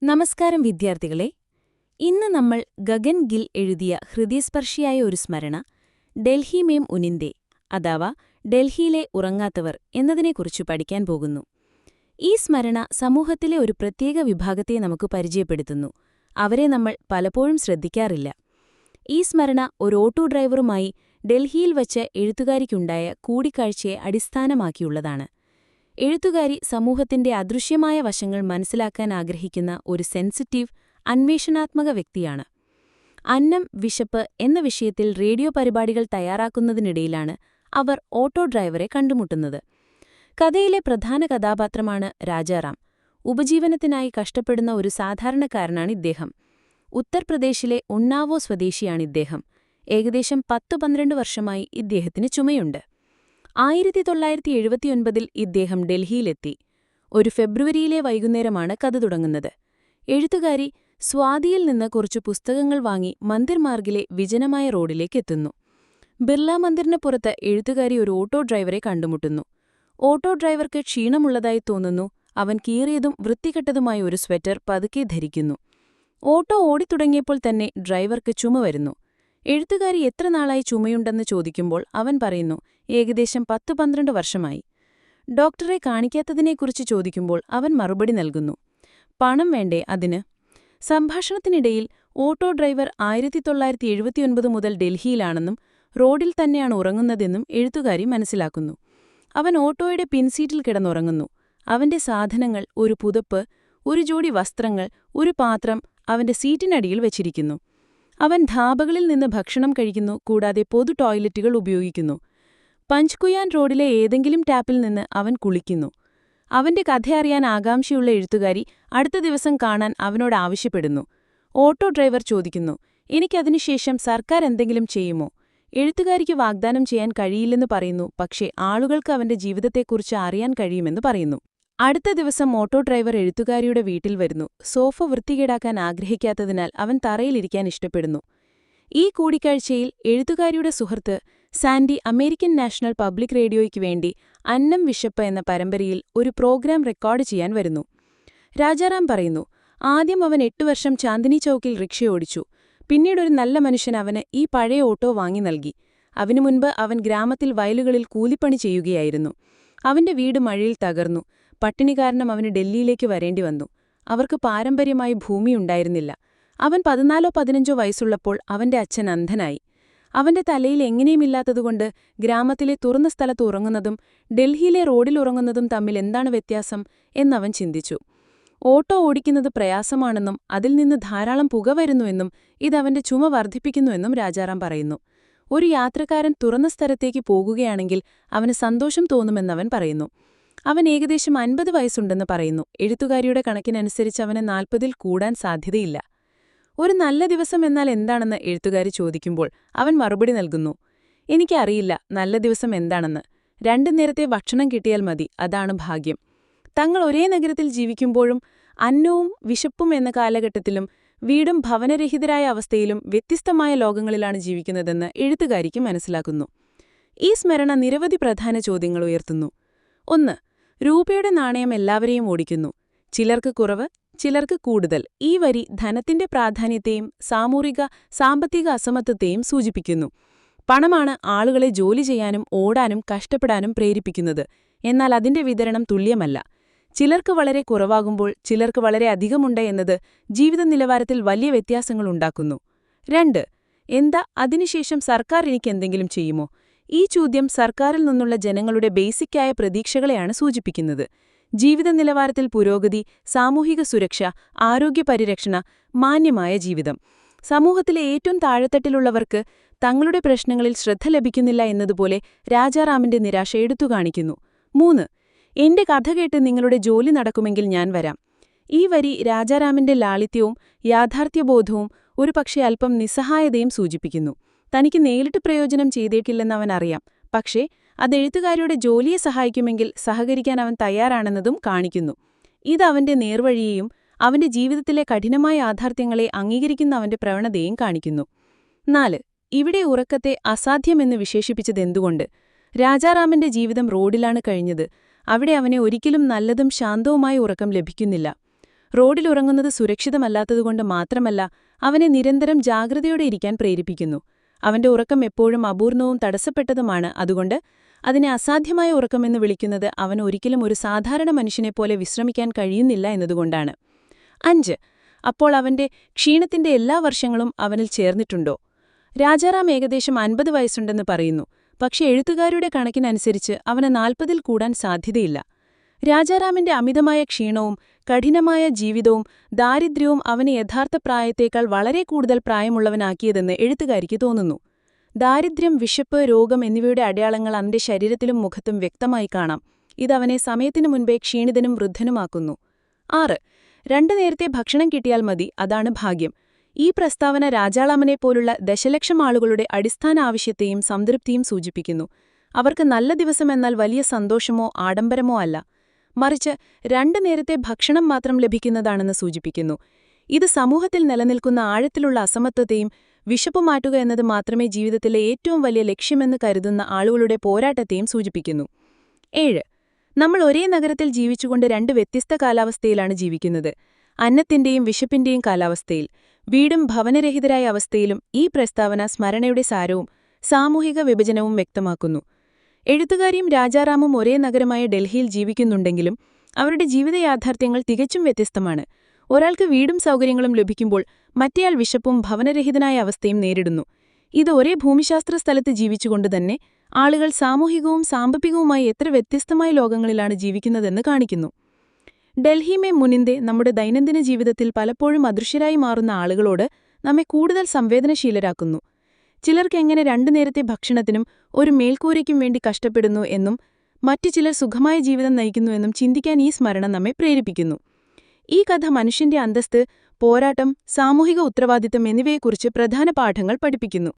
നമസ്കാരം വിദ്യാർത്ഥികളെ. ഇന്ന് നമ്മൾ ഗഗൻ ഗിൽ എഴുതിയ ഹൃദയസ്പർശിയായ ഒരു സ്മരണ ഡൽഹി മേം ഉനിന്ദെ അഥവാ ഡൽഹിയിലെ ഉറങ്ങാത്തവർ എന്നതിനെക്കുറിച്ച് പഠിക്കാൻ പോകുന്നു. ഈ സ്മരണ സമൂഹത്തിലെ ഒരു പ്രത്യേക വിഭാഗത്തെ നമുക്ക് പരിചയപ്പെടുത്തുന്നു. അവരെ നമ്മൾ പലപ്പോഴും ശ്രദ്ധിക്കാറില്ല. ഈ സ്മരണ ഒരു ഓട്ടോ ഡ്രൈവറുമായി ഡൽഹിയിൽ വച്ച് എഴുത്തുകാരിക്കുണ്ടായ കൂടിക്കാഴ്ചയെ അടിസ്ഥാനമാക്കിയുള്ളതാണ്. എഴുത്തുകാരി സമൂഹത്തിന്റെ അദൃശ്യമായ വശങ്ങൾ മനസ്സിലാക്കാൻ ആഗ്രഹിക്കുന്ന ഒരു സെൻസിറ്റീവ്, അന്വേഷണാത്മക വ്യക്തിയാണ്. അന്നം, വിശപ്പ് എന്ന വിഷയത്തിൽ റേഡിയോ പരിപാടികൾ തയ്യാറാക്കുന്നതിനിടയിലാണ് അവർ ഓട്ടോ ഡ്രൈവറെ കണ്ടുമുട്ടുന്നത്. കഥയിലെ പ്രധാന കഥാപാത്രമാണ് രാജാറാം. ഉപജീവനത്തിനായി കഷ്ടപ്പെടുന്ന ഒരു സാധാരണക്കാരനാണ് ഇദ്ദേഹം. ഉത്തർപ്രദേശിലെ ഉന്നാവോ സ്വദേശിയാണിദ്ദേഹം. ഏകദേശം 10-12 വർഷമായി ഇദ്ദേഹത്തിന് ചുമയുണ്ട്. 1979 ഇദ്ദേഹം ഡൽഹിയിലെത്തി. ഒരു ഫെബ്രുവരിയിലെ വൈകുന്നേരമാണ് കഥ തുടങ്ങുന്നത്. എഴുത്തുകാരി സ്വാതിയിൽ നിന്ന് കുറച്ചു പുസ്തകങ്ങൾ വാങ്ങി മന്ദിർ മാർഗിലെ വിജനമായ റോഡിലേക്കെത്തുന്നു. ബിർള മന്ദിറിന് പുറത്ത് എഴുത്തുകാരി ഒരു ഓട്ടോ ഡ്രൈവറെ കണ്ടുമുട്ടുന്നു. ഓട്ടോ ഡ്രൈവർക്ക് ക്ഷീണമുള്ളതായി തോന്നുന്നു. അവൻ കീറിയതും വൃത്തികെട്ടതുമായ ഒരു സ്വെറ്റർ പതുക്കെ ധരിക്കുന്നു. ഓട്ടോ ഓടിത്തുടങ്ങിയപ്പോൾ തന്നെ ഡ്രൈവർക്ക് ചുമ വരുന്നു. എഴുത്തുകാരി എത്ര നാളായി ചുമയുണ്ടെന്ന് ചോദിക്കുമ്പോൾ അവൻ പറയുന്നു, ഏകദേശം 10-12 വർഷമായി. ഡോക്ടറെ കാണിക്കാത്തതിനെക്കുറിച്ച് ചോദിക്കുമ്പോൾ അവൻ മറുപടി നൽകുന്നു, പണം വേണ്ടേ അതിന്. സംഭാഷണത്തിനിടയിൽ ഓട്ടോ ഡ്രൈവർ 1979 മുതൽ ഡൽഹിയിലാണെന്നും റോഡിൽ തന്നെയാണ് ഉറങ്ങുന്നതെന്നും എഴുത്തുകാരി മനസ്സിലാക്കുന്നു. അവൻ ഓട്ടോയുടെ പിൻസീറ്റിൽ കിടന്നുറങ്ങുന്നു. അവന്റെ സാധനങ്ങൾ, ഒരു പുതപ്പ്, ഒരു ജോഡി വസ്ത്രങ്ങൾ, ഒരു പാത്രം അവന്റെ സീറ്റിനടിയിൽ വച്ചിരിക്കുന്നു. അവൻ ധാബകളിൽ നിന്ന് ഭക്ഷണം കഴിക്കുന്നു, കൂടാതെ പൊതു ടോയ്ലറ്റുകൾ ഉപയോഗിക്കുന്നു. പഞ്ച്കുയാൻ റോഡിലെ ഏതെങ്കിലും ടാപ്പിൽ നിന്ന് അവൻ കുളിക്കുന്നു. അവന്റെ കഥയറിയാൻ ആകാംക്ഷയുള്ള എഴുത്തുകാരി അടുത്ത ദിവസം കാണാൻ അവനോട് ആവശ്യപ്പെടുന്നു. ഓട്ടോ ഡ്രൈവർ ചോദിക്കുന്നു, എനിക്കതിനുശേഷം സർക്കാർ എന്തെങ്കിലും ചെയ്യുമോ? എഴുത്തുകാരിക്ക് വാഗ്ദാനം ചെയ്യാൻ കഴിയില്ലെന്ന് പറയുന്നു, പക്ഷേ ആളുകൾക്ക് അവന്റെ ജീവിതത്തെക്കുറിച്ച് അറിയാൻ കഴിയുമെന്ന് പറയുന്നു. അടുത്ത ദിവസം ഓട്ടോ ഡ്രൈവർ എഴുത്തുകാരിയുടെ വീട്ടിൽ വരുന്നു. സോഫ വൃത്തികേടാക്കാൻ ആഗ്രഹിക്കാത്തതിനാൽ അവൻ തറയിലിരിക്കാൻ ഇഷ്ടപ്പെടുന്നു. ഈ കൂടിക്കാഴ്ചയിൽ എഴുത്തുകാരിയുടെ സുഹൃത്ത് സാൻഡി അമേരിക്കൻ നാഷണൽ പബ്ലിക് റേഡിയോയ്ക്ക് വേണ്ടി അന്നം, വിശപ്പ് എന്ന പരമ്പരയിൽ ഒരു പ്രോഗ്രാം റെക്കോർഡ് ചെയ്യാൻ വരുന്നു. രാജാറാം പറയുന്നു, ആദ്യം അവൻ 8 വർഷം ചാന്ദിനി ചൗക്കിൽ റിക്ഷയോടിച്ചു. പിന്നീടൊരു നല്ല മനുഷ്യൻ അവന് ഈ പഴയ ഓട്ടോ വാങ്ങി നൽകി. അതിനു മുൻപ് അവൻ ഗ്രാമത്തിൽ വയലുകളിൽ കൂലിപ്പണി ചെയ്യുകയായിരുന്നു. അവന്റെ വീട് മഴയിൽ തകർന്നു. പട്ടിണി കാരണം അവന് ഡൽഹിയിലേക്ക് വരേണ്ടി വന്നു. അവർക്ക് പാരമ്പര്യമായി ഭൂമിയുണ്ടായിരുന്നില്ല. അവൻ 14-15 വയസ്സുള്ളപ്പോൾ അവന്റെ അച്ഛൻ അന്ധനായി. അവന്റെ തലയിൽ എങ്ങനെയുമില്ലാത്തതുകൊണ്ട് ഗ്രാമത്തിലെ തുറന്ന സ്ഥലത്ത് ഉറങ്ങുന്നതും ഡൽഹിയിലെ റോഡിൽ ഉറങ്ങുന്നതും തമ്മിൽ എന്താണ് വ്യത്യാസം എന്നവൻ ചിന്തിച്ചു. ഓട്ടോ ഓടിക്കുന്നത് പ്രയാസമാണെന്നും അതിൽ നിന്ന് ധാരാളം പുക വരുന്നുവെന്നും ഇതവന്റെ ചുമ വർദ്ധിപ്പിക്കുന്നുവെന്നും രാജാറാം പറയുന്നു. ഒരു യാത്രക്കാരൻ തുറന്ന സ്ഥലത്തേക്ക് പോകുകയാണെങ്കിൽ അവന് സന്തോഷം തോന്നുമെന്നവൻ പറയുന്നു. അവൻ ഏകദേശം 50 വയസ്സുണ്ടെന്ന് പറയുന്നു. എഴുത്തുകാരിയുടെ കണക്കിനനുസരിച്ച് അവന് 40-ൽ കൂടാൻ സാധ്യതയില്ല. ഒരു നല്ല ദിവസം എന്നാൽ എന്താണെന്ന് എഴുത്തുകാരി ചോദിക്കുമ്പോൾ അവൻ മറുപടി നൽകുന്നു, എനിക്കറിയില്ല നല്ല ദിവസം എന്താണെന്ന്. 2 നേരത്തെ ഭക്ഷണം കിട്ടിയാൽ മതി, അതാണ് ഭാഗ്യം. തങ്ങൾ ഒരേ നഗരത്തിൽ ജീവിക്കുമ്പോഴും അന്നവും വിശപ്പും എന്ന കാലഘട്ടത്തിലും വീടും ഭവനരഹിതരായ അവസ്ഥയിലും വ്യത്യസ്തമായ ലോകങ്ങളിലാണ് ജീവിക്കുന്നതെന്ന് എഴുത്തുകാരിക്ക് മനസ്സിലാക്കുന്നു. ഈ സ്മരണ നിരവധി പ്രധാന ചോദ്യങ്ങൾ ഉയർത്തുന്നു. 1. രൂപയുടെ നാണയം എല്ലാവരെയും ഓടിക്കുന്നു. ചിലർക്ക് കുറവ്, ചിലർക്ക് കൂടുതൽ. ഈ വരി ധനത്തിന്റെ പ്രാധാന്യത്തെയും സാമ്പത്തിക അസമത്വത്തെയും സൂചിപ്പിക്കുന്നു. പണമാണ് ആളുകളെ ജോലി ചെയ്യാനും ഓടാനും കഷ്ടപ്പെടാനും പ്രേരിപ്പിക്കുന്നത്. എന്നാൽ അതിന്റെ വിതരണം തുല്യമല്ല. ചിലർക്ക് വളരെ കുറവാകുമ്പോൾ ചിലർക്ക് വളരെ അധികമുണ്ട് എന്നത് ജീവിത നിലവാരത്തിൽ വലിയ വ്യത്യാസങ്ങളുണ്ടാക്കുന്നു. 2. എന്താ അതിനുശേഷം സർക്കാർ എനിക്കെന്തെങ്കിലും ചെയ്യുമോ? ഈ ചോദ്യം സർക്കാരിൽ നിന്നുള്ള ജനങ്ങളുടെ ബേസിക്കായ പ്രതീക്ഷകളെയാണ് സൂചിപ്പിക്കുന്നത്. ജീവിത നിലവാരത്തിൽ പുരോഗതി, സാമൂഹിക സുരക്ഷ, ആരോഗ്യ പരിരക്ഷണ, മാന്യമായ ജീവിതം. സമൂഹത്തിലെ ഏറ്റവും താഴെത്തട്ടിലുള്ളവർക്ക് തങ്ങളുടെ പ്രശ്നങ്ങളിൽ ശ്രദ്ധ ലഭിക്കുന്നില്ല എന്നതുപോലെ രാജാറാമിന്റെ നിരാശ എടുത്തുകാണിക്കുന്നു. 3. എന്റെ കഥ കേട്ട് നിങ്ങളുടെ ജോലി നടക്കുമെങ്കിൽ ഞാൻ വരാം. ഈ വരി രാജാറാമിന്റെ ലാളിത്യവും യാഥാർത്ഥ്യബോധവും ഒരുപക്ഷെ അല്പം നിസ്സഹായതയും സൂചിപ്പിക്കുന്നു. തനിക്ക് നേരിട്ട് പ്രയോജനം ചെയ്തേക്കില്ലെന്ന് അവനറിയാം, പക്ഷേ അത് എഴുത്തുകാരിയുടെ ജോലിയെ സഹായിക്കുമെങ്കിൽ സഹകരിക്കാൻ അവൻ തയ്യാറാണെന്നതും കാണിക്കുന്നു. ഇത് അവന്റെ നേർവഴിയെയും അവന്റെ ജീവിതത്തിലെ കഠിനമായ യാഥാർത്ഥ്യങ്ങളെ അംഗീകരിക്കുന്ന അവന്റെ പ്രവണതയും കാണിക്കുന്നു. 4. ഇവിടെ ഉറക്കത്തെ അസാധ്യമെന്ന് വിശേഷിപ്പിച്ചതെന്തുകൊണ്ട്? രാജാറാമിന്റെ ജീവിതം റോഡിലാണ് കഴിഞ്ഞത്. അവിടെ അവനെ ഒരിക്കലും നല്ലതും ശാന്തവുമായ ഉറക്കം ലഭിക്കുന്നില്ല. റോഡിലുറങ്ങുന്നത് സുരക്ഷിതമല്ലാത്തതുകൊണ്ട് മാത്രമല്ല, അവനെ നിരന്തരം ജാഗ്രതയോടെ ഇരിക്കാൻ പ്രേരിപ്പിക്കുന്നു. അവന്റെ ഉറക്കം എപ്പോഴും അപൂർണവും തടസ്സപ്പെട്ടതുമാണ്. അതുകൊണ്ട് അതിനെ അസാധ്യമായ ഉറക്കമെന്ന് വിളിക്കുന്നത് അവന് ഒരിക്കലും ഒരു സാധാരണ മനുഷ്യനെപ്പോലെ വിശ്രമിക്കാൻ കഴിയുന്നില്ല എന്നതുകൊണ്ടാണ്. 5. അപ്പോൾ അവന്റെ ക്ഷീണത്തിന്റെ എല്ലാ വർഷങ്ങളും അവനിൽ ചേർന്നിട്ടുണ്ടോ? രാജാറാം ഏകദേശം 50 വയസ്സുണ്ടെന്ന് പറയുന്നു. പക്ഷെ എഴുത്തുകാരുടെ കണക്കിനനുസരിച്ച് അവന് 40-ൽ കൂടാൻ സാധ്യതയില്ല. രാജാറാമിന്റെ അമിതമായ ക്ഷീണവും കഠിനമായ ജീവിതവും ദാരിദ്ര്യവും അവനെ യഥാർത്ഥ പ്രായത്തേക്കാൾ വളരെ കൂടുതൽ പ്രായമുള്ളവനാക്കിയതെന്ന് എഴുത്തുകാരിക്ക് തോന്നുന്നു. ദാരിദ്ര്യം, വിശപ്പ്, രോഗം എന്നിവയുടെ അടയാളങ്ങൾ അവന്റെ ശരീരത്തിലും മുഖത്തും വ്യക്തമായി കാണാം. ഇതവനെ സമയത്തിനു മുൻപേ ക്ഷീണിതനും വൃദ്ധനുമാക്കുന്നു. 6. 2 നേരത്തെ ഭക്ഷണം കിട്ടിയാൽ മതി, അതാണ് ഭാഗ്യം. ഈ പ്രസ്താവന രാജാറാമനെപ്പോലുള്ള ദശലക്ഷം ആളുകളുടെ അടിസ്ഥാന ആവശ്യത്തെയും സംതൃപ്തിയും സൂചിപ്പിക്കുന്നു. അവർക്ക് നല്ല ദിവസമെന്നാൽ വലിയ സന്തോഷമോ ആഡംബരമോ അല്ല, മറിച്ച് 2 നേരത്തെ ഭക്ഷണം മാത്രം ലഭിക്കുന്നതാണെന്ന് സൂചിപ്പിക്കുന്നു. ഇത് സമൂഹത്തിൽ നിലനിൽക്കുന്ന ആഴത്തിലുള്ള അസമത്വത്തെയും വിശപ്പ് മാറ്റുക എന്നത് മാത്രമേ ജീവിതത്തിലെ ഏറ്റവും വലിയ ലക്ഷ്യമെന്ന് കരുതുന്ന ആളുകളുടെ പോരാട്ടത്തെയും സൂചിപ്പിക്കുന്നു. 7. നമ്മൾ ഒരേ നഗരത്തിൽ ജീവിച്ചുകൊണ്ട് 2 വ്യത്യസ്ത കാലാവസ്ഥയിലാണ് ജീവിക്കുന്നത്. അന്നത്തിന്റെയും വിശപ്പിന്റെയും കാലാവസ്ഥയിൽ, വീടും ഭവനരഹിതരായ അവസ്ഥയിലും. ഈ പ്രസ്താവന സ്മരണയുടെ സാരവും സാമൂഹിക വിഭജനവും വ്യക്തമാക്കുന്നു. എഴുത്തുകാരിയും രാജാറാമും ഒരേ നഗരമായ ഡൽഹിയിൽ ജീവിക്കുന്നുണ്ടെങ്കിലും അവരുടെ ജീവിത യാഥാർത്ഥ്യങ്ങൾ തികച്ചും വ്യത്യസ്തമാണ്. ഒരാൾക്ക് വീടും സൗകര്യങ്ങളും ലഭിക്കുമ്പോൾ മറ്റേയാൾ വിശപ്പും ഭവനരഹിതനായ അവസ്ഥയും നേരിടുന്നു. ഇത് ഒരേ ഭൂമിശാസ്ത്ര സ്ഥലത്ത് ജീവിച്ചുകൊണ്ടുതന്നെ ആളുകൾ സാമൂഹികവും സാമ്പത്തികവുമായി എത്ര വ്യത്യസ്തമായ ലോകങ്ങളിലാണ് ജീവിക്കുന്നതെന്ന് കാണിക്കുന്നു. ഡൽഹി മേ മുനിന്ദെ നമ്മുടെ ദൈനംദിന ജീവിതത്തിൽ പലപ്പോഴും അദൃശ്യരായി മാറുന്ന ആളുകളോട് നമ്മെ കൂടുതൽ സംവേദനശീലരാക്കുന്നു. ചിലർക്ക് എങ്ങനെ 2 നേരത്തെ ഭക്ഷണത്തിനും ഒരു മേൽക്കൂരയ്ക്കും വേണ്ടി കഷ്ടപ്പെടുന്നു എന്നും മറ്റു ചിലർ സുഖമായ ജീവിതം നയിക്കുന്നുവെന്നും ചിന്തിക്കാൻ ഈ സ്മരണ നമ്മെ പ്രേരിപ്പിക്കുന്നു. ഈ കഥ മനുഷ്യന്റെ അന്തസ്ത്, പോരാട്ടം, സാമൂഹിക ഉത്തരവാദിത്തം എന്നിവയെക്കുറിച്ച് പ്രധാന പാഠങ്ങൾ പഠിപ്പിക്കുന്നു.